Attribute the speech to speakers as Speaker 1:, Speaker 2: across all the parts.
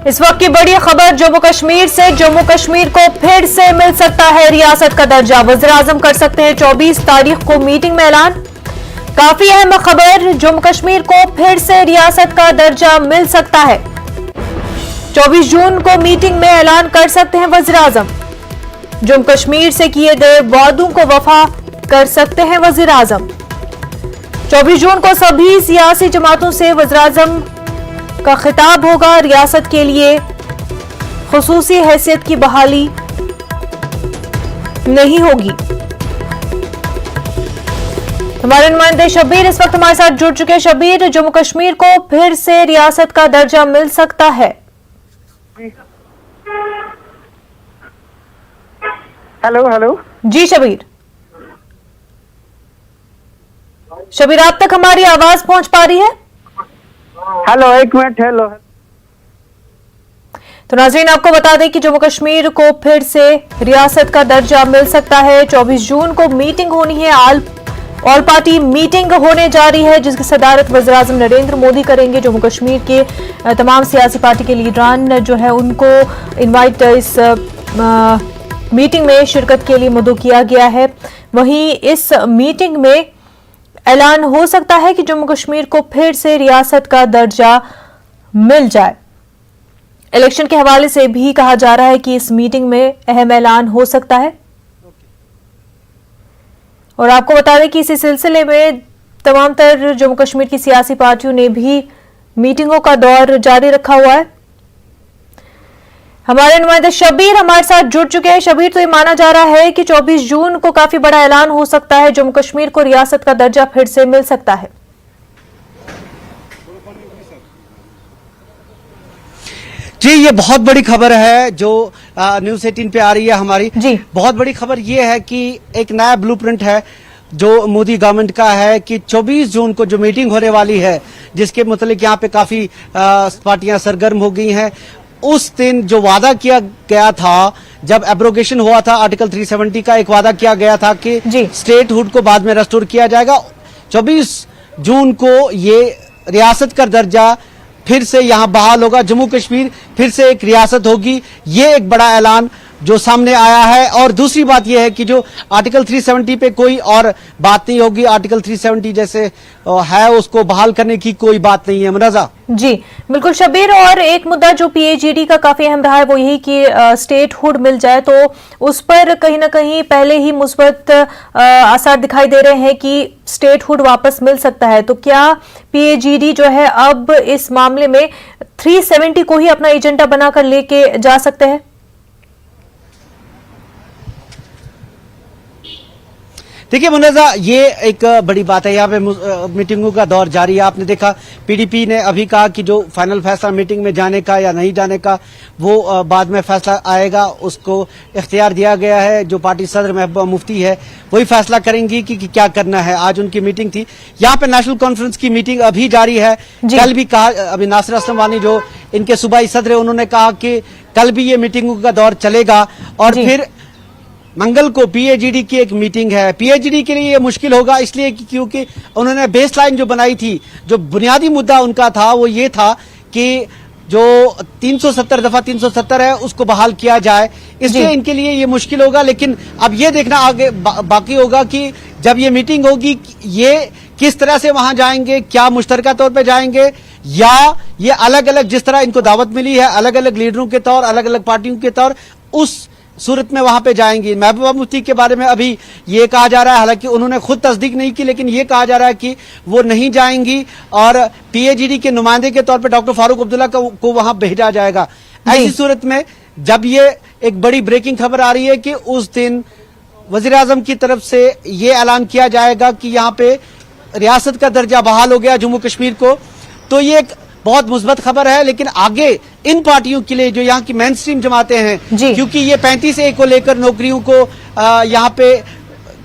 Speaker 1: इस वक्त की बड़ी खबर जम्मू कश्मीर से। जम्मू कश्मीर को फिर से मिल सकता है रियासत का दर्जा। वज़ीर-ए-आज़म कर सकते हैं 24 तारीख को मीटिंग में ऐलान। काफी अहम खबर, जम्मू कश्मीर को फिर से रियासत का दर्जा मिल सकता है। 24 जून को मीटिंग में ऐलान कर सकते हैं वज़ीर-ए-आज़म। जम्मू कश्मीर से किए गए वादों को वफा कर सकते हैं वज़ीर-ए-आज़म। 24 जून को सभी सियासी जमातों से वज़ीर-ए-आज़म का खिताब होगा। रियासत के लिए खुसूसी हैसियत की बहाली नहीं होगी। हमारे नुमाइंदे शब्बीर इस वक्त हमारे साथ जुड़ चुके हैं। शब्बीर, जम्मू कश्मीर को फिर से रियासत का दर्जा मिल सकता है।
Speaker 2: हेलो हेलो
Speaker 1: जी शब्बीर, शब्बीर आप तक हमारी आवाज पहुंच पा रही है?
Speaker 2: हेलो, एक मिनट। हेलो।
Speaker 1: तो नाज़रीन, आपको बता दें कि जम्मू कश्मीर को फिर से रियासत का दर्जा मिल सकता है। 24 जून को मीटिंग होनी है, ऑल पार्टी मीटिंग होने जा रही है, जिसकी सदारत वज़ीर-ए-आज़म नरेंद्र मोदी करेंगे। जम्मू कश्मीर के तमाम सियासी पार्टी के लीडरान जो है उनको इनवाइट इस मीटिंग में शिरकत के लिए मदऊ किया गया है। वहीं इस मीटिंग में ऐलान हो सकता है कि जम्मू कश्मीर को फिर से रियासत का दर्जा मिल जाए। इलेक्शन के हवाले से भी कहा जा रहा है कि इस मीटिंग में अहम ऐलान हो सकता है। और आपको बता दें कि इसी सिलसिले में तमाम तर जम्मू कश्मीर की सियासी पार्टियों ने भी मीटिंगों का दौर जारी रखा हुआ है। हमारे नुमाइंदे शब्बीर हमारे साथ जुड़ चुके हैं। शब्बीर, तो ये माना जा रहा है कि 24 जून को काफी बड़ा ऐलान हो सकता है, जम्मू कश्मीर को रियासत का दर्जा फिर से मिल सकता है।
Speaker 3: जी, ये बहुत बड़ी खबर है जो न्यूज़ 18 पे आ रही है हमारी।
Speaker 1: जी,
Speaker 3: बहुत बड़ी खबर ये है कि एक नया ब्लूप्रिंट है जो मोदी गवर्नमेंट का है कि 24 जून को जो मीटिंग होने वाली है, जिसके मुतालिक यहाँ पे काफी पार्टियां सरगर्म हो गई हैं। उस दिन जो वादा किया गया था, जब एब्रोगेशन हुआ था आर्टिकल 370 का, एक वादा किया गया था कि स्टेटहुड को बाद में रेस्टोर किया जाएगा। 24 जून को ये रियासत का दर्जा फिर से यहां बहाल होगा। जम्मू कश्मीर फिर से एक रियासत होगी। ये एक बड़ा ऐलान जो सामने आया है। और दूसरी बात यह है कि जो आर्टिकल 370 पे कोई और बात नहीं होगी। आर्टिकल 370 जैसे है उसको बहाल करने की कोई बात नहीं है। मुनाजा
Speaker 1: जी बिल्कुल शब्बीर, और एक मुद्दा जो पीएजीडी का काफी अहम रहा है वो यही कि स्टेटहुड मिल जाए, तो उस पर कहीं ना कहीं पहले ही मुस्बत आसार दिखाई दे रहे हैं कि स्टेटहुड वापस मिल सकता है। तो क्या पीएजीडी जो है अब इस मामले में 370 को ही अपना एजेंडा बनाकर लेके जा सकते हैं?
Speaker 3: देखिए मुनज़्ज़ा, ये एक बड़ी बात है। यहाँ पे मीटिंगों का दौर जारी है। आपने देखा पीडीपी ने अभी कहा कि जो फाइनल फैसला मीटिंग में जाने का या नहीं जाने का वो बाद में फैसला आएगा, उसको इख्तियार दिया गया है। जो पार्टी सदर महबूबा मुफ्ती है वही फैसला करेंगी कि क्या करना है। आज उनकी मीटिंग थी। यहाँ पे नेशनल कॉन्फ्रेंस की मीटिंग अभी जारी है। कल भी कहा, अभी नासिर असलम वानी जो इनके सूबाई सदर है, उन्होंने कहा कि कल भी ये मीटिंगों का दौर चलेगा। और फिर मंगल को पीएजीडी की एक मीटिंग है। पीएजीडी के लिए ये मुश्किल होगा इसलिए क्योंकि उन्होंने बेसलाइन जो बनाई थी, जो बुनियादी मुद्दा उनका था वो ये था कि जो 370 दफा 370 है उसको बहाल किया जाए। इसलिए इनके लिए ये मुश्किल होगा। लेकिन अब ये देखना आगे बाकी होगा कि जब ये मीटिंग होगी ये किस तरह से वहां जाएंगे, क्या मुश्तरका तौर पे जाएंगे या ये अलग अलग, जिस तरह इनको दावत मिली है अलग अलग लीडरों के तौर, अलग अलग पार्टियों के तौर, उस सूरत में वहां पे जाएंगी। महबूबा मुफ्ती के बारे में अभी ये कहा जा रहा है, हालांकि उन्होंने खुद तस्दीक नहीं की, लेकिन ये कहा जा रहा है कि वो नहीं जाएंगी और पीएजीडी के नुमाइंदे के तौर पे डॉक्टर फारूक अब्दुल्ला को वहां भेजा जाएगा। ऐसी सूरत में जब ये एक बड़ी ब्रेकिंग खबर आ रही है कि उस दिन वज़ीर-ए-आज़म की तरफ से ये ऐलान किया जाएगा कि यहाँ पे रियासत का दर्जा बहाल हो गया जम्मू कश्मीर को, तो ये एक बहुत मुस्बत खबर है। लेकिन आगे इन पार्टियों के लिए जो यहाँ की मेन स्ट्रीम जमातें हैं, क्योंकि ये 35A को लेकर नौकरियों को यहाँ पे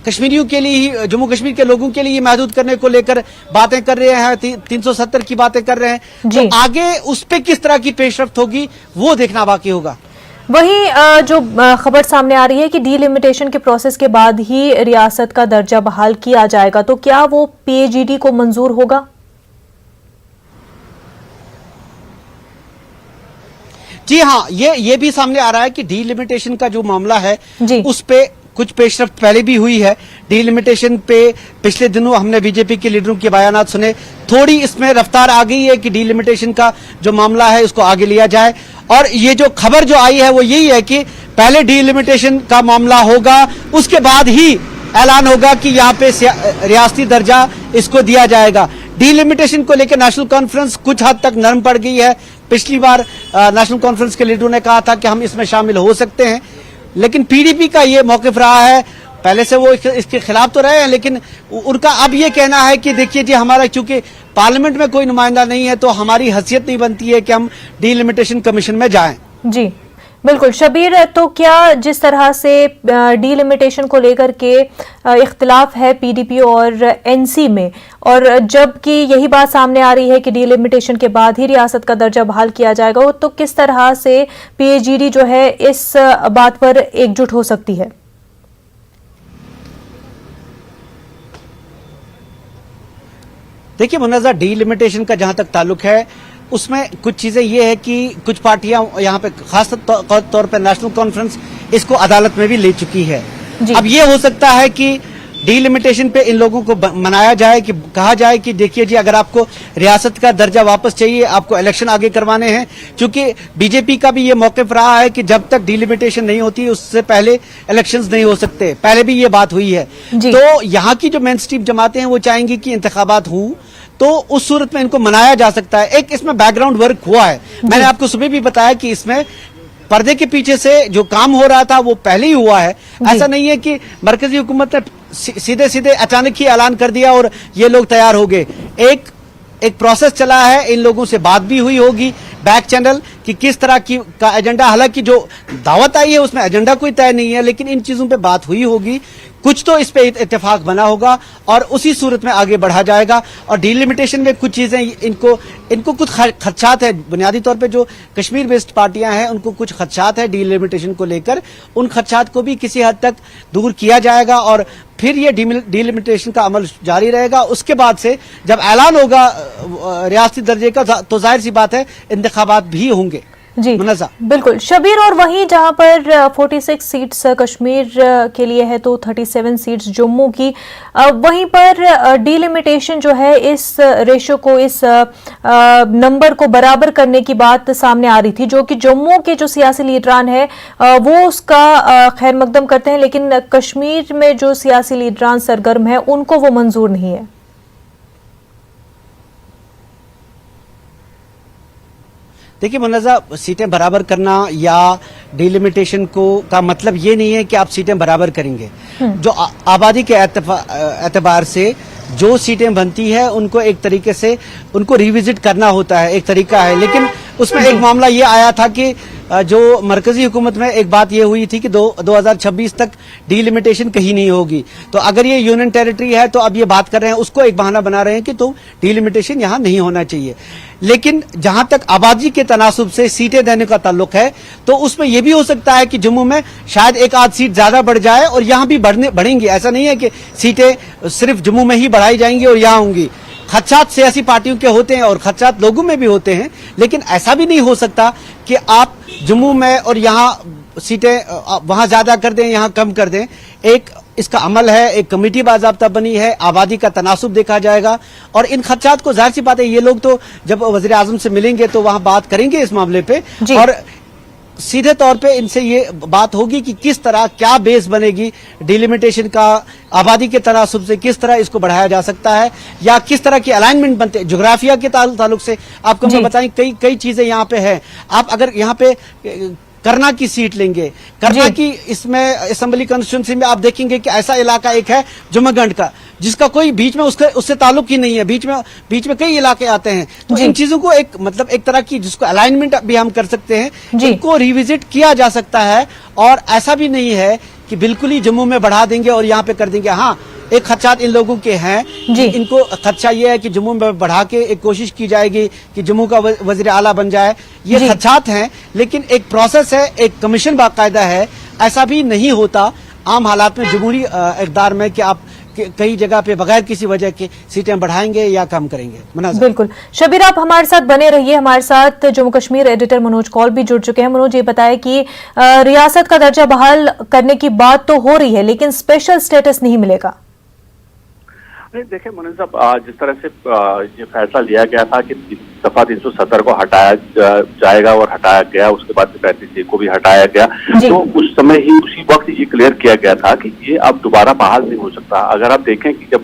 Speaker 3: कश्मीरियों के लिए ही, जम्मू कश्मीर के लोगों के लिए ही महदूद करने को लेकर बातें कर रहे हैं, 370 की बातें कर रहे हैं। तो आगे उस पर किस तरह की पेशरफ्त होगी वो देखना बाकी होगा।
Speaker 1: वहीं जो खबर सामने आ रही है कि डीलिमिटेशन के प्रोसेस के बाद ही रियासत का दर्जा बहाल किया जाएगा, तो क्या वो पीएजीडी को मंजूर होगा?
Speaker 3: जी हाँ, ये भी सामने आ रहा है कि डीलिमिटेशन का जो मामला है
Speaker 1: जी।
Speaker 3: उस पे कुछ पेशरफ्त पहले भी हुई है। डीलिमिटेशन पे पिछले दिनों हमने बीजेपी के लीडरों के बयानात सुने, थोड़ी इसमें रफ्तार आ गई है कि डीलिमिटेशन का जो मामला है उसको आगे लिया जाए। और ये जो खबर जो आई है वो यही है कि पहले डीलिमिटेशन का मामला होगा, उसके बाद ही ऐलान होगा कि यहाँ पे रियासती दर्जा इसको दिया जाएगा। डीलिमिटेशन को लेकर नेशनल कॉन्फ्रेंस कुछ हद तक नरम पड़ गई है। पिछली बार नेशनल कॉन्फ्रेंस के लीडरों ने कहा था कि हम इसमें शामिल हो सकते हैं, लेकिन पीडीपी का ये मौकिफ रहा है, पहले से वो इसके खिलाफ तो रहे हैं, लेकिन उनका अब ये कहना है कि देखिए जी, हमारा चूंकि पार्लियामेंट में कोई नुमाइंदा नहीं है तो हमारी हैसियत नहीं बनती है कि हम डीलिमिटेशन कमीशन में जाएं।
Speaker 1: जी बिल्कुल शबीर, तो क्या जिस तरह से डीलिमिटेशन को लेकर के इख्तिलाफ है पीडीपी और एनसी में, और जबकि यही बात सामने आ रही है कि डीलिमिटेशन के बाद ही रियासत का दर्जा बहाल किया जाएगा, तो किस तरह से पीएजीडी जो है इस बात पर एकजुट हो सकती है?
Speaker 3: देखिए मुन्नज़ा, डीलिमिटेशन का जहां तक ताल्लुक है उसमें कुछ चीजें ये है कि कुछ पार्टियां यहाँ पे खास तौर पे नेशनल कॉन्फ्रेंस इसको अदालत में भी ले चुकी है। अब ये हो सकता है कि डीलिमिटेशन पे इन लोगों को मनाया जाए, कि कहा जाए कि देखिए जी, अगर आपको रियासत का दर्जा वापस चाहिए, आपको इलेक्शन आगे करवाने हैं। क्योंकि बीजेपी का भी ये मौकिफ रहा है कि जब तक डीलिमिटेशन नहीं होती उससे पहले इलेक्शंस नहीं हो सकते, पहले भी ये बात हुई है। तो यहाँ की जो मेन स्ट्रीम जमातें हैं वो चाहेंगी कि इंतखाबात हों, तो उस सूरत में इनको मनाया जा सकता है। एक इसमें बैकग्राउंड वर्क हुआ है, मैंने आपको सुबह भी बताया कि इसमें पर्दे के पीछे से जो काम हो रहा था वो पहले ही हुआ है। ऐसा नहीं है कि मरकजी हुकूमत ने सीधे सीधे अचानक ही ऐलान कर दिया और ये लोग तैयार हो गए। एक प्रोसेस चला है, इन लोगों से बात भी हुई होगी बैक चैनल कि किस तरह की का एजेंडा, हालांकि जो दावत आई है उसमें एजेंडा कोई तय नहीं है, लेकिन इन चीजों पे बात हुई होगी, कुछ तो इस पे इत्तेफाक बना होगा और उसी सूरत में आगे बढ़ा जाएगा। और डीलिमिटेशन में कुछ चीजें इनको कुछ खदशात है, बुनियादी तौर पे जो कश्मीर बेस्ड पार्टियां हैं उनको कुछ खदशात है डीलिमिटेशन को लेकर, उन खदशात को भी किसी हद तक दूर किया जाएगा और फिर ये डीलिमिटेशन का अमल जारी रहेगा। उसके बाद से जब ऐलान होगा रियासती दर्जे का तो जाहिर सी बात है इंतखाबात भी होंगे।
Speaker 1: जी बिल्कुल शबीर, और वहीं जहां पर 46 सीट्स कश्मीर के लिए है तो 37 सीट्स जम्मू की, वहीं पर डीलिमिटेशन जो है इस रेशो को, इस नंबर को बराबर करने की बात सामने आ रही थी, जो कि जम्मू के जो सियासी लीडरान है वो उसका खैर मकदम करते हैं, लेकिन कश्मीर में जो सियासी लीडरान सरगर्म है उनको वो मंजूर नहीं है।
Speaker 3: देखिए मुन्नज़ा, सीटें बराबर करना या डीलिमिटेशन को का मतलब ये नहीं है कि आप सीटें बराबर करेंगे। जो आबादी के एतबार से जो सीटें बनती है उनको एक तरीके से उनको रिविजिट करना होता है, एक तरीका है। लेकिन उसमें एक मामला ये आया था कि जो मरकजी हुकूमत में एक बात ये हुई थी कि 2026 तक डीलिमिटेशन कहीं नहीं होगी। तो अगर ये यूनियन टेरिटरी है तो अब ये बात कर रहे हैं, उसको एक बहाना बना रहे हैं कि तो डीलिमिटेशन यहाँ नहीं होना चाहिए। लेकिन जहां तक आबादी के तनासुब से सीटें देने का ताल्लुक है तो उसमें यह भी हो सकता है कि जम्मू में शायद एक आध सीट ज्यादा बढ़ जाए और यहां भी बढ़ेंगी। ऐसा नहीं है कि सीटें सिर्फ जम्मू में ही बढ़ाई जाएंगी और यहां होंगी। खदशात सियासी पार्टियों के होते हैं और खदशात लोगों में भी होते हैं, लेकिन ऐसा भी नहीं हो सकता कि आप जम्मू में और यहाँ सीटें वहां ज्यादा कर दें, यहाँ कम कर दें। एक इसका अमल है, एक कमेटी बाज़ाब्ता बनी है, आबादी का तनासुब देखा जाएगा और इन खदशात को, जाहिर सी बात है ये लोग तो जब वज़ीर आज़म से मिलेंगे तो वहां बात करेंगे इस मामले पे और सीधे तौर पे इनसे ये बात होगी कि किस तरह क्या बेस बनेगी डीलिमिटेशन का, आबादी के तनासुब से किस तरह इसको बढ़ाया जा सकता है या किस तरह की अलाइनमेंट बनते हैं। जोग्राफिया के ताल्लुक से आपको मैं बताएं कई चीजें यहाँ पे है। आप अगर यहाँ पे करना की सीट लेंगे, करना की इसमें असेंबली कॉन्स्टिट्यूंसी में आप देखेंगे कि ऐसा इलाका एक है जुम्मगढ़ का जिसका कोई बीच में उससे ताल्लुक ही नहीं है, बीच में कई इलाके आते हैं। तो इन चीजों को एक तरह की जिसको अलाइनमेंट भी हम कर सकते हैं, इनको रिविजिट किया जा सकता है। और ऐसा भी नहीं है कि बिल्कुल ही जम्मू में बढ़ा देंगे और यहाँ पे कर देंगे। हाँ, एक खदशात इन लोगों के हैं, इनको खदशा ये है कि जम्मू में बढ़ा के एक कोशिश की जाएगी कि जम्मू का वजीर आला बन जाए। ये खदशात हैं, लेकिन एक प्रोसेस है, एक कमीशन बाकायदा है। ऐसा भी नहीं होता आम हालात में जमहूरी इक़्तिदार में कि आप कई जगह पे बगैर किसी वजह के सीटें बढ़ाएंगे या कम करेंगे। मुनाज़ा
Speaker 1: बिल्कुल। शबीर, आप हमारे साथ बने रहिए। हमारे साथ जम्मू कश्मीर एडिटर मनोज कौल भी जुड़ चुके हैं। मनोज, ये बताएं कि रियासत का दर्जा बहाल करने की बात तो हो रही है, लेकिन स्पेशल स्टेटस नहीं मिलेगा।
Speaker 4: नहीं, देखिए मुनीर साहब, जिस तरह से ये फैसला लिया गया था कि दफा 370 को हटाया जाएगा और हटाया गया, उसके बाद 35A को भी हटाया गया, तो उस समय ही उसी वक्त ये क्लियर किया गया था कि ये अब दोबारा बहाल नहीं हो सकता। अगर आप देखें कि जब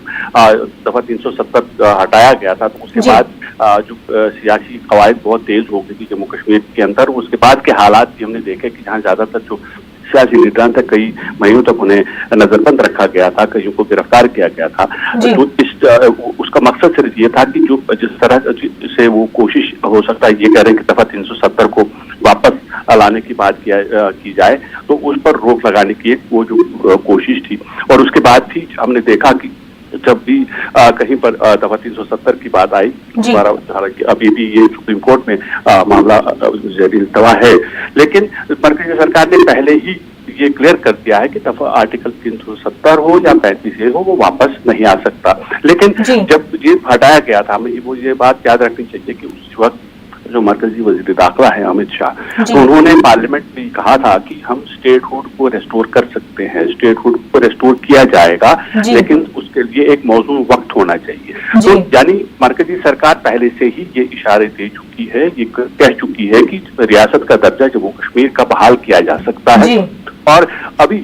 Speaker 4: दफा 370 हटाया गया था तो उसके बाद जो सियासी कवायद बहुत तेज हो गई थी जम्मू कश्मीर के अंदर। उसके बाद के हालात भी हमने देखे कि जहाँ ज्यादातर जो सियासी लीडरान तक कई महीनों तक उन्हें नजरबंद रखा गया था, कईयों को गिरफ्तार किया गया था। तो उसका मकसद सिर्फ ये था कि जो जिस तरह से वो कोशिश हो सकता है, ये कह रहे हैं कि दफा 370 को वापस लाने की बात की जाए, तो उस पर रोक लगाने की एक वो जो कोशिश थी। और उसके बाद भी हमने देखा कि जब भी कहीं पर दफा 370 की बात आई, अभी भी ये सुप्रीम कोर्ट में मामला ज़ेर-ए-इल्तवा है, लेकिन मरकज़ी सरकार ने पहले ही ये क्लियर कर दिया है कि दफा आर्टिकल 370 हो या 35A हो, वो वापस नहीं आ सकता। लेकिन जब ये हटाया गया था, हमें वो ये बात याद रखनी चाहिए कि उस वक्त जो मरकजी वजीर दाखिला है अमित शाह, तो उन्होंने पार्लियामेंट में कहा था कि हम स्टेटहुड को रेस्टोर कर सकते हैं, स्टेटहुड को रेस्टोर किया जाएगा, लेकिन उसके लिए एक मौजूद वक्त होना चाहिए। तो यानी मरकजी सरकार पहले से ही ये इशारे दे चुकी है, ये कह चुकी है कि रियासत का दर्जा जम्मू कश्मीर का बहाल किया जा सकता है। और अभी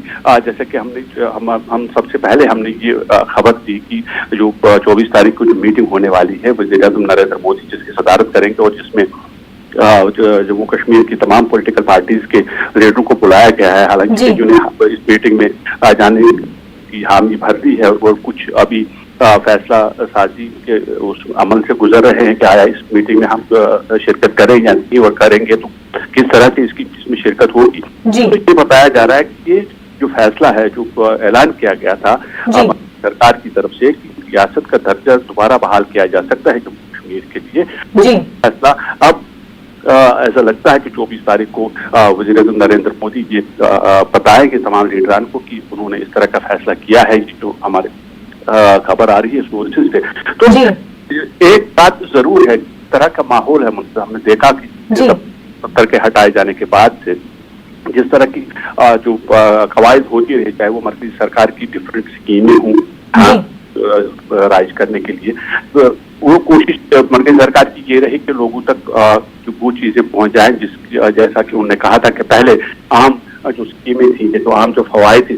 Speaker 4: जैसे कि हम सबसे पहले हमने ये खबर दी कि जो 24 तारीख को जो मीटिंग होने वाली है वज़ीर आज़म नरेंद्र मोदी जिसकी सदारत करेंगे और जिसमें जम्मू कश्मीर की तमाम पॉलिटिकल पार्टीज के लीडरों को बुलाया गया है। हालांकि जिन्हें इस मीटिंग में जाने की हामी भर दी है और कुछ अभी फैसला साजी के उस अमल से गुजर रहे हैं कि आया इस मीटिंग में हम शिरकत करें या नहीं, और करेंगे तो किस तरह से इसमें शिरकत होगी। तो ये बताया जा रहा है कि ये जो फैसला है, जो ऐलान किया गया था सरकार की तरफ से कि रियासत का दर्जा दोबारा बहाल किया जा सकता है जम्मू कश्मीर के लिए, तो फैसला अब ऐसा लगता है कि 24 तारीख को वज़ीर आज़म नरेंद्र मोदी ये बताएंगे तमाम लीडरान को कि उन्होंने इस तरह का फैसला किया है, जो हमारे खबर आ रही है सोर्सेज से। तो एक बात जरूर है, इस तरह का माहौल है, हमने देखा कि 70 के हटाए जाने के बाद से जिस तरह की जो कवायद होती रही, चाहे वो मरकजी सरकार की डिफरेंट स्कीमें हों राइज करने के लिए, वो कोशिश मरकजी सरकार की ये रही कि लोगों तक वो चीजें पहुंच जाए जैसा कि उन्होंने कहा था कि पहले आम जो स्कीमें थी, जो आम जो फवायद थी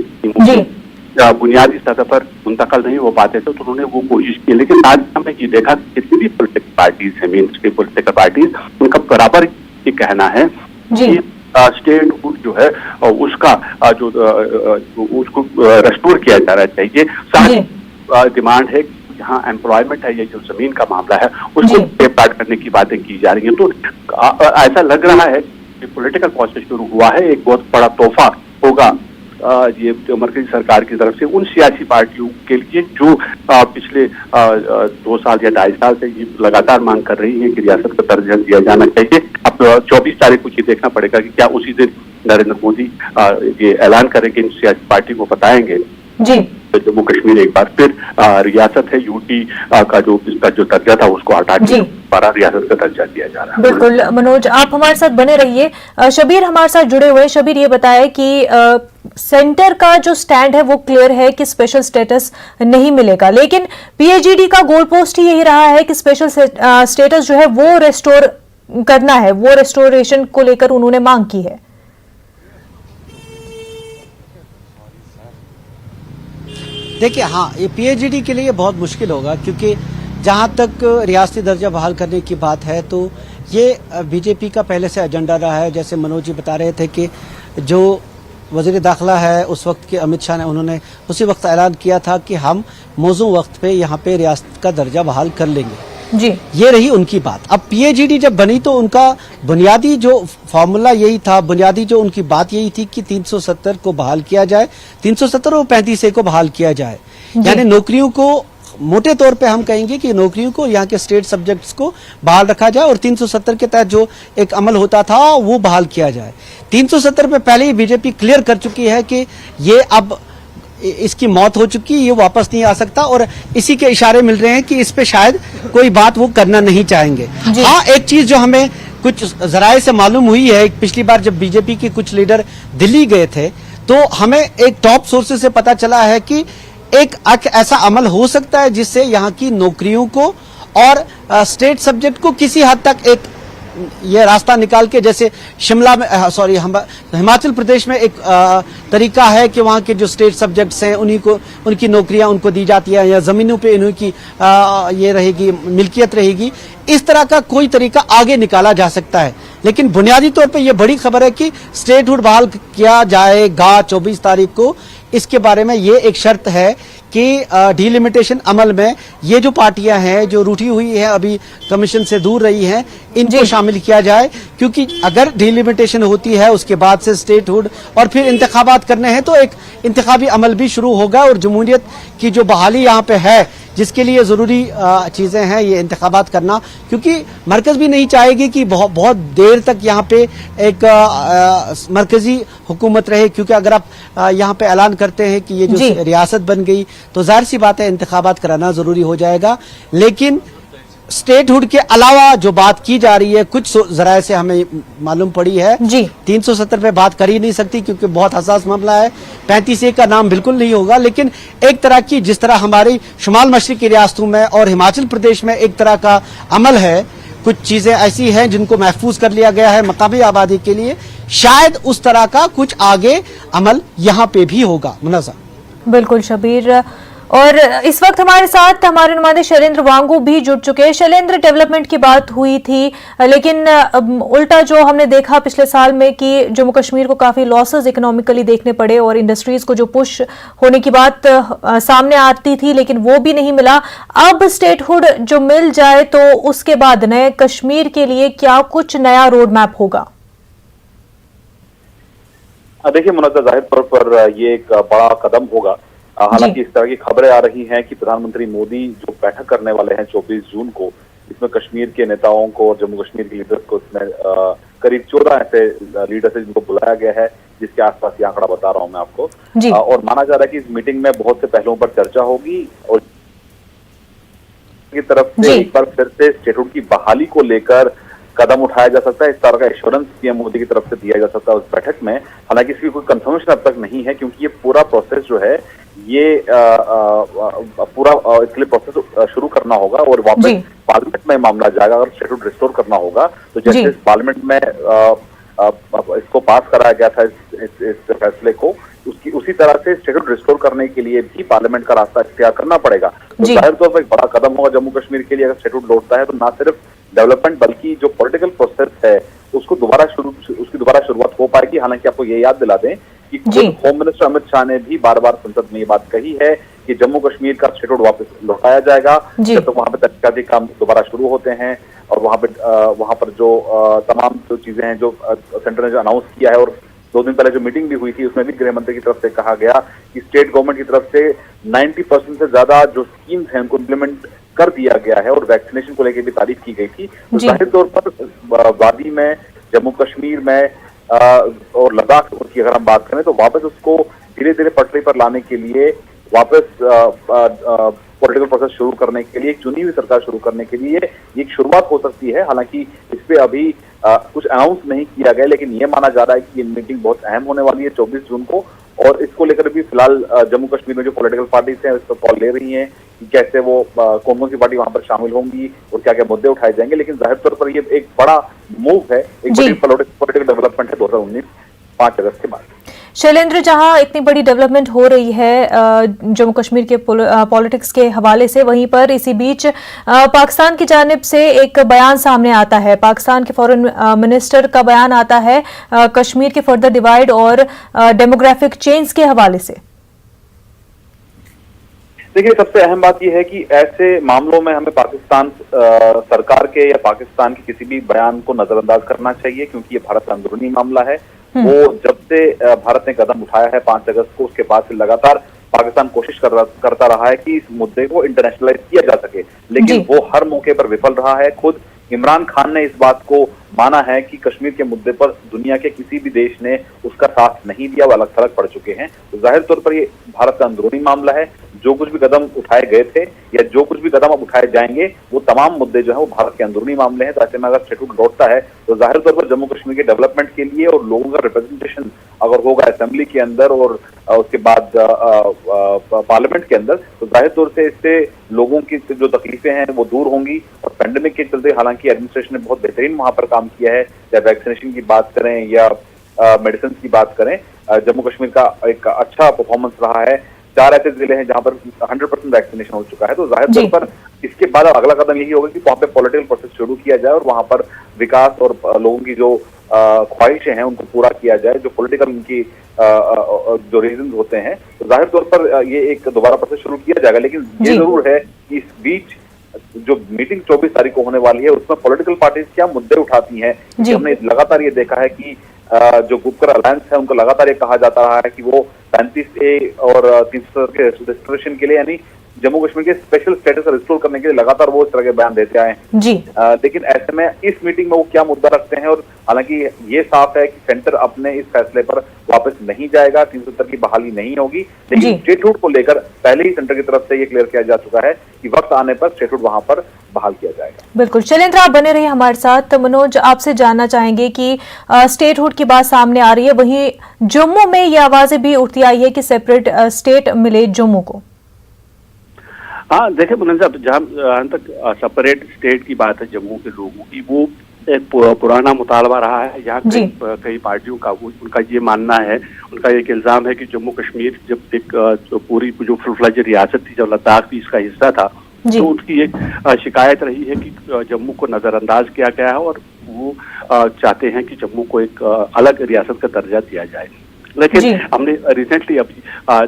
Speaker 4: बुनियादी सतह पर मुंतकल नहीं हो पाते थे, तो उन्होंने वो कोशिश की। लेकिन आज हमने ये देखा कि जितनी भी पॉलिटिकल पार्टीज है, मेन स्ट्रीम पॉलिटिकल पार्टीज, उनका बराबर ये कहना है कि स्टेटहुड जो है उसका उसको रेस्टोर किया जाना चाहिए। साथ डिमांड है कि जहाँ एम्प्लॉयमेंट है, ये जो जमीन का मामला है, उसको सेफगार्ड करने की बातें की जा रही हैं। तो ऐसा लग रहा है कि पॉलिटिकल प्रोसेस शुरू हुआ है, एक बहुत बड़ा तोहफा होगा ये मरकजी सरकार की तरफ से उन सियासी पार्टियों के लिए जो पिछले 2 साल या 2.5 साल से ये लगातार मांग कर रही है कि रियासत का दर्जा दिया जाना चाहिए। अब 24 तारीख को ये देखना पड़ेगा कि क्या उसी दिन नरेंद्र मोदी ये ऐलान करेंगे, इन सियासी पार्टी को बताएंगे जम्मू कश्मीर एक बार फिर रियासत है, यूटी का जो इसका जो दर्जा था उसको हटा के दोबारा रियासत का दर्जा दिया जा रहा है।
Speaker 1: बिल्कुल मनोज, आप हमारे साथ बने रहिए। शबीर हमारे साथ जुड़े हुए। शबीर, ये बताएं कि सेंटर का जो स्टैंड है वो क्लियर है कि स्पेशल स्टेटस नहीं मिलेगा, लेकिन पीएचईडी का गोल पोस्ट ही यही रहा है कि स्पेशल स्टेटस जो है वो रेस्टोर करना है, वो रेस्टोरेशन को लेकर उन्होंने मांग की है।
Speaker 3: देखिए, हाँ, ये पीएचईडी के लिए बहुत मुश्किल होगा, क्योंकि जहां तक रियासती दर्जा बहाल करने की बात है तो ये बीजेपी का पहले से एजेंडा रहा है। जैसे मनोज जी बता रहे थे कि जो वज़ीर दाखिला है उस वक्त के अमित शाह ने, उन्होंने उसी वक्त ऐलान किया था कि हम मौजूद वक्त पे यहाँ पे रियासत का दर्जा बहाल कर लेंगे। ये रही उनकी बात। अब पीएचईडी जब बनी तो उनका बुनियादी जो फॉर्मूला यही था, बुनियादी जो उनकी बात यही थी कि 370 को बहाल किया जाए, 370 और 35A को बहाल किया जाए, यानी नौकरियों को मोटे तौर पे हम कहेंगे कि नौकरियों को, यहाँ के स्टेट सब्जेक्ट्स को बहाल रखा जाए और 370 के तहत जो एक अमल होता था वो बहाल किया जाए। 370 पे पहले ही बीजेपी क्लियर कर चुकी है कि ये अब इसकी मौत हो चुकी है, ये वापस नहीं आ सकता और इसी के इशारे मिल रहे हैं कि इस पे शायद कोई बात वो करना नहीं चाहेंगे। हाँ, एक चीज जो हमें कुछ जराए से मालूम हुई है, पिछली बार जब बीजेपी के कुछ लीडर दिल्ली गए थे तो हमें एक टॉप सोर्सेज से पता चला है कि एक ऐसा अमल हो सकता है जिससे यहाँ की नौकरियों को और स्टेट सब्जेक्ट को किसी हद तक एक ये रास्ता निकाल के, जैसे शिमला में हिमाचल प्रदेश में एक तरीका है कि वहाँ के जो स्टेट सब्जेक्ट्स हैं उन्हीं को उनकी नौकरियां उनको दी जाती है या जमीनों पे इन्हीं की ये रहेगी, मिल्कियत रहेगी। इस तरह का कोई तरीका आगे निकाला जा सकता है, लेकिन बुनियादी तौर पे ये बड़ी खबर है कि स्टेटहुड बहाल किया जाएगा 24 तारीख को। इसके बारे में ये एक शर्त है कि डिलिमिटेशन अमल में ये जो पार्टियां हैं जो रूठी हुई है, अभी कमीशन से दूर रही हैं, इनको शामिल किया जाए, क्योंकि अगर डिलिमिटेशन होती है उसके बाद से स्टेटहुड और फिर इंतखाबात करने हैं तो एक इंतखाबी अमल भी शुरू होगा और जमहूरियत की जो बहाली यहाँ पे है जिसके लिए जरूरी चीजें हैं ये इंतखाबात करना, क्योंकि मरकज भी नहीं चाहेगी कि बहुत देर तक यहाँ पे एक मरकजी हुकूमत रहे, क्योंकि अगर आप यहाँ पे ऐलान करते हैं कि ये जो रियासत बन गई तो जाहिर सी बात है इंतखाबात कराना जरूरी हो जाएगा। लेकिन स्टेटहुड के अलावा जो बात की जा रही है, कुछ जराए से हमें मालूम पड़ी है 370 पे बात कर ही नहीं सकती क्योंकि बहुत हसास मामला है। 35A का नाम बिल्कुल नहीं होगा, लेकिन एक तरह की जिस तरह हमारी शुमाल मशरिकी रियासतों में और हिमाचल प्रदेश में एक तरह का अमल है, कुछ चीजें ऐसी हैं जिनको महफूज कर लिया गया है मकामी आबादी के लिए, शायद उस तरह का कुछ आगे अमल यहाँ पे भी होगा। मुन्नज़ा।
Speaker 1: बिल्कुल शबीर, और इस वक्त हमारे साथ हमारे नुमाइंदे शैलेंद्र वांगू भी जुड़ चुके हैं। शैलेंद्र, डेवलपमेंट की बात हुई थी, लेकिन उल्टा जो हमने देखा पिछले साल में कि जम्मू कश्मीर को काफी लॉसेस इकोनॉमिकली देखने पड़े और इंडस्ट्रीज को जो पुश होने की बात सामने आती थी लेकिन वो भी नहीं मिला। अब स्टेटहुड जो मिल जाए तो उसके बाद नए कश्मीर के लिए क्या कुछ नया रोड मैप होगा?
Speaker 4: देखिए मुन्नज़ा, जाहिर तौर पर ये एक बड़ा कदम होगा। हालांकि इस तरह की खबरें आ रही हैं कि प्रधानमंत्री मोदी जो बैठक करने वाले हैं 24 जून को, इसमें कश्मीर के नेताओं को और जम्मू कश्मीर के लीडर्स को इसमें करीब 14 ऐसे लीडर्स हैं जिनको बुलाया गया है, जिसके आसपास ये आंकड़ा बता रहा हूं मैं आपको। और माना जा रहा है कि इस मीटिंग में बहुत से पहलुओं पर चर्चा होगी और की तरफ से एक बार फिर से स्टेटहुड की बहाली को लेकर कदम उठाया जा सकता है। इस तरह का एश्योरेंस पीएम मोदी की तरफ से दिया जा सकता है उस बैठक में। हालांकि इसकी कोई कंफर्मेशन अब तक नहीं है, क्योंकि ये पूरा प्रोसेस जो है ये पूरा इसके लिए प्रोसेस शुरू करना होगा और वापस पार्लियामेंट में मामला जाएगा। अगर स्टेटहुड रिस्टोर करना होगा तो जैसे इस पार्लियामेंट में इसको पास कराया गया था इस फैसले को, उसी तरह से स्टेटहुड रिस्टोर करने के लिए भी पार्लियामेंट का रास्ता इख्तियार करना पड़ेगा। तो जाहिर तौर पर एक बड़ा कदम होगा जम्मू कश्मीर के लिए। अगर स्टेटहुड लौटता है तो ना सिर्फ डेवलपमेंट बल्कि जो पॉलिटिकल प्रोसेस है उसकी दोबारा शुरुआत हो पाएगी। हालांकि आपको ये याद दिला दें कि खुद होम मिनिस्टर अमित शाह ने भी बार बार संसद में ये बात कही है कि जम्मू कश्मीर का स्टेटहुड वापस लौटाया जाएगा जब तक वहां पे तहकीकाती काम दोबारा शुरू होते हैं और वहां पर जो तमाम जो चीजें हैं जो सेंटर ने जो अनाउंस किया है। और 2 दिन पहले जो मीटिंग भी हुई थी उसमें भी गृह मंत्री की तरफ से कहा गया कि स्टेट गवर्नमेंट की तरफ से 90% से ज्यादा जो स्कीम्स हैं उनको इम्प्लीमेंट कर दिया गया है और वैक्सीनेशन को लेकर भी तारीफ की गई थी। तो जाहिर तौर पर वादी में, जम्मू कश्मीर में और लद्दाख की अगर हम बात करें तो वापस उसको धीरे धीरे पटरी पर लाने के लिए, वापस पॉलिटिकल प्रोसेस शुरू करने के लिए, एक चुनी हुई सरकार शुरू करने के लिए एक शुरुआत हो सकती है। हालांकि इस पे अभी कुछ अनाउंस नहीं किया गया, लेकिन ये माना जा रहा है कि ये मीटिंग बहुत अहम होने वाली है 24 जून को। और इसको लेकर भी फिलहाल जम्मू कश्मीर में जो पॉलिटिकल पार्टीज हैं इस पर कॉल ले रही हैं कि कैसे वो कौन सी पार्टी वहां पर शामिल होंगी और क्या क्या मुद्दे उठाए जाएंगे। लेकिन जाहिर तौर पर ये एक बड़ा मूव है, एक बड़ी पॉलिटिकल डेवलपमेंट है 2019 5 अगस्त के बाद।
Speaker 1: शैलेंद्र, जहां इतनी बड़ी डेवलपमेंट हो रही है जम्मू कश्मीर के पॉलिटिक्स के हवाले से, वहीं पर इसी बीच पाकिस्तान की जानिब से एक बयान सामने आता है। पाकिस्तान के फॉरेन मिनिस्टर का बयान आता है कश्मीर के फर्दर डिवाइड और डेमोग्राफिक चेंज के हवाले से।
Speaker 4: देखिए, सबसे अहम बात यह है कि ऐसे मामलों में हमें पाकिस्तान सरकार के या पाकिस्तान के किसी भी बयान को नजरअंदाज करना चाहिए, क्योंकि ये भारत का अंदरूनी मामला है। वो जब से भारत ने कदम उठाया है 5 अगस्त को, उसके बाद से लगातार पाकिस्तान कोशिश करता रहा है कि इस मुद्दे को इंटरनेशनलाइज किया जा सके, लेकिन वो हर मौके पर विफल रहा है। खुद
Speaker 5: इमरान खान ने इस बात को माना है कि कश्मीर के मुद्दे पर दुनिया के किसी भी देश ने उसका साथ नहीं दिया, वो अलग थलग पड़ चुके हैं। तो जाहिर तौर पर ये भारत का अंदरूनी मामला है। जो कुछ भी कदम उठाए गए थे या जो कुछ भी कदम अब उठाए जाएंगे, वो तमाम मुद्दे जो है वो भारत के अंदरूनी मामले हैं। तो ऐसे में अगर स्टेटहुड लौटता है तो जाहिर तौर पर जम्मू कश्मीर के डेवलपमेंट के लिए और लोगों का रिप्रेजेंटेशन अगर होगा असेंबली के अंदर और उसके बाद पार्लियामेंट के अंदर, तो जाहिर तौर से इससे लोगों की जो तकलीफें हैं वो दूर होंगी। और पेंडेमिक के चलते हालांकि एडमिनिस्ट्रेशन ने बहुत बेहतरीन वहां पर काम किया है, या वैक्सीनेशन की बात करें या मेडिसिन की बात करें, जम्मू कश्मीर का एक अच्छा परफॉर्मेंस रहा है। 4 ऐसे जिले हैं जहां पर 100% वैक्सीनेशन हो चुका है। तो जाहिर तौर पर इसके बाद अगला कदम यही होगा कि वहां पे पॉलिटिकल प्रोसेस शुरू किया जाए और वहां पर विकास और लोगों की जो ख्वाहिशें हैं उनको पूरा किया जाए, जो पॉलिटिकल उनकी जो रीजन होते हैं। तो जाहिर तौर पर ये एक दोबारा प्रोसेस शुरू किया जाएगा। लेकिन ये जरूर है कि इस बीच जो मीटिंग 24 तारीख को होने वाली है उसमें पॉलिटिकल पार्टीज क्या मुद्दे उठाती हैं। हमने लगातार ये देखा है कि जो गुपकर अलायंस है उनको लगातार ये कहा जाता रहा है कि वो 35A और 370 के रिस्टोरेशन के लिए, यानी जम्मू कश्मीर के स्पेशल स्टेटस रिस्टोर करने के लिए लगातार वो इस तरह के बयान देते आए हैं जी। लेकिन ऐसे में इस मीटिंग में वो क्या मुद्दा रखते हैं, और हालांकि ये साफ है कि सेंटर अपने इस फैसले पर वापस नहीं जाएगा, 370 की बहाली नहीं होगी। लेकिन स्टेटहुड को लेकर पहले ही सेंटर की तरफ से ये क्लियर किया जा चुका है कि वक्त आने पर स्टेटहुड वहां पर बहाल किया जाएगा।
Speaker 1: बिल्कुल, शैलेंद्र आप बने रहिए हमारे साथ। मनोज, आपसे जानना चाहेंगे कि स्टेटहुड की बात सामने आ रही है, वहीं जम्मू में ये आवाजें भी उठती आई है कि सेपरेट स्टेट मिले जम्मू को।
Speaker 4: हाँ, देखिए मुनव्वर साहब, जहाँ तक सेपरेट स्टेट की बात है जम्मू के लोगों की, वो एक पुराना मुतालबा रहा है। यहाँ कई पार्टियों का उनका ये मानना है, उनका एक इल्जाम है कि जम्मू कश्मीर जब एक पूरी जो फुल फ्लेज रियासत थी, जब लद्दाख भी इसका हिस्सा था, तो उनकी एक शिकायत रही है कि जम्मू को नजरअंदाज किया गया है और वो चाहते हैं कि जम्मू को एक अलग रियासत का दर्जा दिया जाए। लेकिन हमने रिसेंटली अभी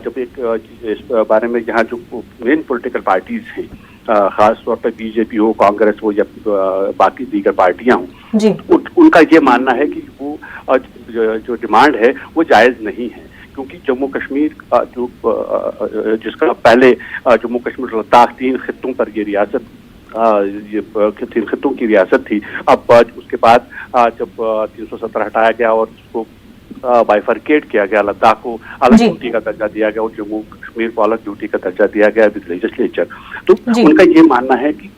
Speaker 4: जब एक इस बारे में यहाँ जो मेन पॉलिटिकल पार्टीज हैं, खास तौर पर बीजेपी हो, कांग्रेस हो या बाकी दीगर पार्टियां हों, उनका ये मानना है कि वो जो डिमांड है वो जायज नहीं है, क्योंकि जम्मू कश्मीर जो जिसका पहले जम्मू कश्मीर लद्दाख 3 खित्तों पर ये रियासत, ये 3 खित्तों की रियासत थी। अब उसके बाद जब 370 हटाया गया और उसको बाइफरकेट किया गया, लद्दाख को अलग ड्यूटी का दर्जा दिया गया और जम्मू कश्मीर को अलग ड्यूटी का दर्जा दिया गया विद लेजिस्लेचर। तो उनका ये मानना है कि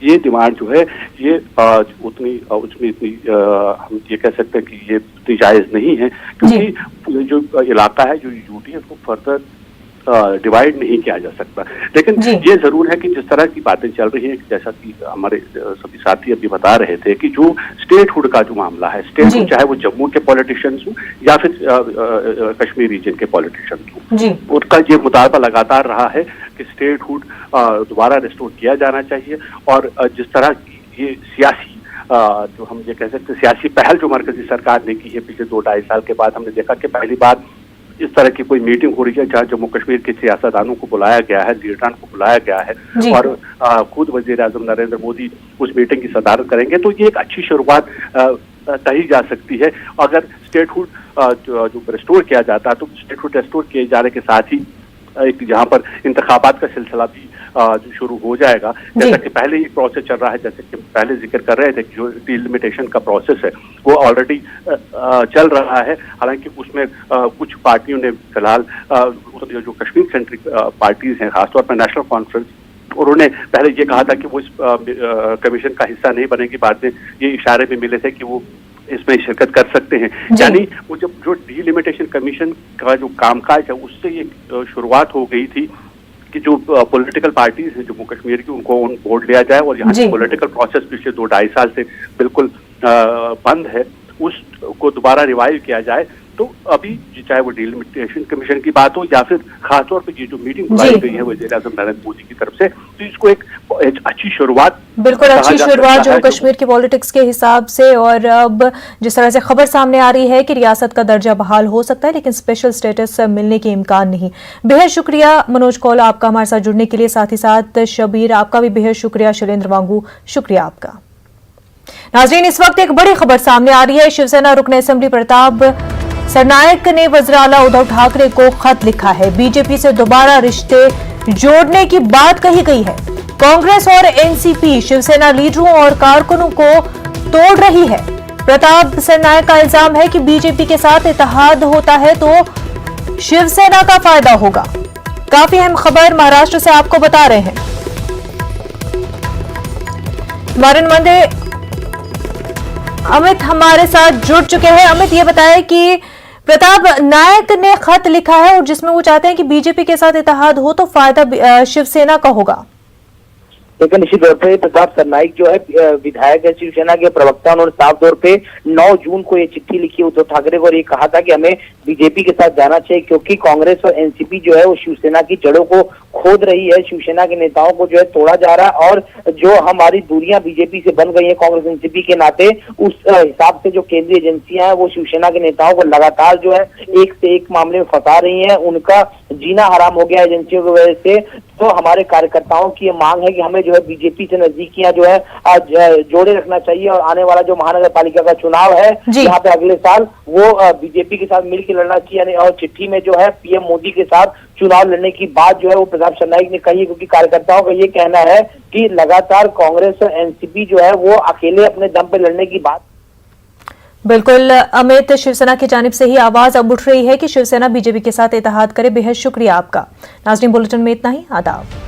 Speaker 4: ये डिमांड जो है ये उसमें इतनी हम ये कह सकते हैं कि ये इतनी जायज नहीं है, क्योंकि जो इलाका है, जो यूटी है, उसको फर्दर डिवाइड नहीं किया जा सकता। लेकिन ये जरूर है कि जिस तरह की बातें चल रही हैं, जैसा कि हमारे सभी साथी अभी बता रहे थे कि जो स्टेटहुड का जो मामला है, स्टेटहुड चाहे वो जम्मू के पॉलिटिशियंस हो या फिर कश्मीर रीजन के पॉलिटिशियंस हो, उनका ये मुतालबा लगातार रहा है कि स्टेटहुड दोबारा रिस्टोर किया जाना चाहिए। और जिस तरह की ये सियासी जो हम ये कह सकते हैं सियासी पहल जो मरकजी सरकार ने की है पिछले 2-2.5 साल के बाद, हमने देखा कि पहली बार इस तरह की कोई मीटिंग हो रही है जहाँ जम्मू कश्मीर के सियासतदानों को बुलाया गया है, लीडरान को बुलाया गया है और खुद वजीर आजम नरेंद्र मोदी उस मीटिंग की सदारत करेंगे। तो ये एक अच्छी शुरुआत कही जा सकती है। अगर स्टेटहुड जो रिस्टोर किया जाता है, तो स्टेटहुड रिस्टोर किए जाने के साथ ही एक जहाँ पर इंतखाबात का सिलसिला भी जो शुरू हो जाएगा, जैसा कि पहले ही प्रोसेस चल रहा है, जैसे कि पहले जिक्र कर रहे थे, जो डिलिमिटेशन का प्रोसेस है वो ऑलरेडी चल रहा है। हालांकि उसमें कुछ पार्टियों ने फिलहाल जो कश्मीर सेंट्रिक पार्टीज हैं, खासतौर पर नेशनल कॉन्फ्रेंस, उन्होंने पहले ये कहा था कि वो इस कमीशन का हिस्सा नहीं बनेगी। बाद में ये इशारे भी मिले थे कि वो इसमें शिरकत कर सकते हैं। यानी वो जो डिलिमिटेशन कमीशन का जो कामकाज है उससे ये शुरुआत हो गई थी कि जो पॉलिटिकल पार्टीज हैं जम्मू कश्मीर की, उनको ऑन बोर्ड लिया जाए और यहाँ की पॉलिटिकल प्रोसेस पिछले 2-2.5 साल से बिल्कुल बंद है, उसको दोबारा रिवाइव किया जाए। तो अभी चाहे वो डिलिमिटेशन कमीशन की बात हो या फिर खासतौर पर ये जो मीटिंग बुलाई गई है वज़ीर आज़म नरेंद्र मोदी की तरफ से, तो इसको एक अच्छी शुरुआत,
Speaker 1: बिल्कुल अच्छी शुरुआत जम्मू कश्मीर की पॉलिटिक्स के हिसाब से। और अब जिस तरह से खबर सामने आ रही है कि रियासत का दर्जा बहाल हो सकता है, लेकिन स्पेशल स्टेटस मिलने के इम्कान नहीं। बेहद शुक्रिया मनोज कौल आपका हमारे साथ जुड़ने के लिए, साथ ही साथ शबीर आपका भी बेहद शुक्रिया, शैलेंद्र वांगू शुक्रिया आपका। नाज़रीन, इस वक्त एक बड़ी खबर सामने आ रही है। शिवसेना रुकन असेंबली प्रताप सरनायक ने वज़ीर आला उद्धव ठाकरे को खत लिखा है। बीजेपी से दोबारा रिश्ते जोड़ने की बात कही गई है। कांग्रेस और एनसीपी शिवसेना लीडरों और कारकुनों को तोड़ रही है। प्रताप सरनायक का इल्जाम है कि बीजेपी के साथ इत्तेहाद होता है तो शिवसेना का फायदा होगा। काफी अहम खबर महाराष्ट्र से आपको बता रहे हैं। हमारे नुमाइंदे अमित हमारे साथ जुड़ चुके हैं। अमित, ये बताएं कि प्रताप नायक ने खत लिखा है और जिसमें वो चाहते हैं कि बीजेपी के साथ इत्तेहाद हो तो फायदा शिवसेना का होगा।
Speaker 6: लेकिन निश्चित तौर पर प्रताप सरनाइक जो है विधायक है, शिवसेना के प्रवक्ता, उन्होंने साफ तौर पे 9 जून को ये चिट्ठी लिखी उद्धव ठाकरे को और ये कहा था कि हमें बीजेपी के साथ जाना चाहिए क्योंकि कांग्रेस और एनसीपी जो है वो शिवसेना की जड़ों को खोद रही है, शिवसेना के नेताओं को जो है तोड़ा जा रहा है और जो हमारी दूरियां बीजेपी से बन गई है कांग्रेस एनसीपी के नाते, उस हिसाब से जो केंद्रीय एजेंसियां हैं वो शिवसेना के नेताओं को लगातार जो है एक से एक मामले में फंसा रही हैं। उनका जीना हराम हो गया एजेंसियों की वजह से। तो हमारे कार्यकर्ताओं की ये मांग है कि हमें जो है बीजेपी से नजदीकियां जो है आज जोड़े रखना चाहिए और आने वाला जो महानगर पालिका का चुनाव है यहाँ पे अगले साल वो बीजेपी के साथ मिलकर लड़ना चाहिए। और चिट्ठी में जो है पीएम मोदी के साथ चुनाव लड़ने की बात जो है वो प्रताप सरनाइक ने कही है क्योंकि कार्यकर्ताओं का ये कहना है कि लगातार कांग्रेस और एनसीपी जो है वो अकेले अपने दम पे लड़ने की बात।
Speaker 1: बिल्कुल अमित, शिवसेना की जानिब से ही आवाज अब उठ रही है कि शिवसेना बीजेपी के साथ इत्तेहाद करे। बेहद शुक्रिया आपका। नाज़रीन, बुलेटिन में इतना ही। आदाब।